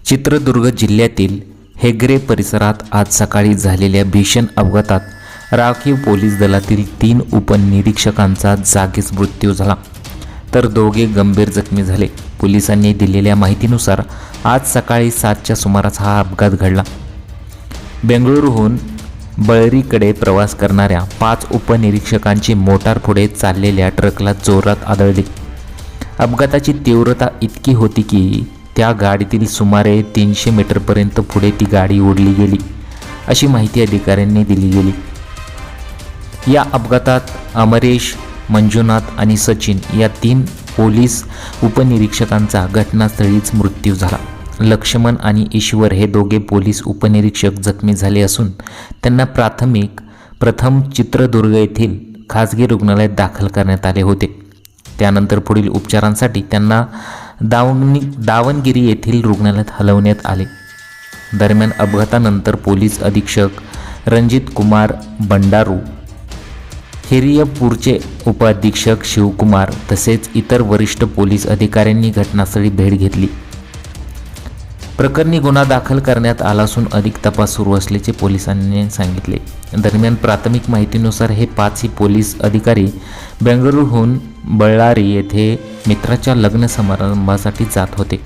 चित्रदुर्ग जिल्ह्यातील हेगरे परिसरात आज सकाळी झालेल्या भीषण अपघातात राखीव पोलीस दलातील 3 उपनिरीक्षकांचा जागीच मृत्यू झाला, तर दोघे गंभीर जखमी झाले. पोलिसांनी दिलेल्या माहितीनुसार आज सकाळी 7च्या सुमारास हा अपघात घडला. बेंगळुरूहून बळ्ळरीकडे प्रवास करणाऱ्या 5 उपनिरीक्षकांची मोटार पुढे चाललेल्या ट्रकला जोरात आदळली. अपघाताची तीव्रता इतकी होती की त्या गाडीतील सुमारे 300 मीटरपर्यंत पुढे ती गाडी ओढली गेली, अशी माहिती अधिकाऱ्यांनी दिली गेली. या अपघातात अमरेश, मंजुनाथ आणि सचिन या 3 पोलीस उपनिरीक्षकांचा घटनास्थळीच मृत्यू झाला. लक्ष्मण आणि ईश्वर हे दोघे पोलीस उपनिरीक्षक जखमी झाले असून त्यांना प्रथम चित्रदुर्ग येथील खाजगी रुग्णालयात दाखल करण्यात आले होते. त्यानंतर पुढील उपचारांसाठी त्यांना दावणगिरी येथील रुग्णालयात हलवण्यात आले. दरम्यान अपघातानंतर पोलीस अधीक्षक रणजित कुमार बंडारू, हिरियपूरचे उपअधीक्षक शिवकुमार तसेच इतर वरिष्ठ पोलीस अधिकाऱ्यांनी घटनास्थळी भेट घेतली. प्रकरणी गुन्हा दाखल करण्यात आला असून अधिक तपास सुरू असल्याचे पोलिसांनी सांगितले. दरम्यान प्राथमिक माहितीनुसार हे 5ही पोलीस अधिकारी बेंगळुरूहून बळ्ळारी येथे मित्राच्या लग्न समारंभासाठी जात होते.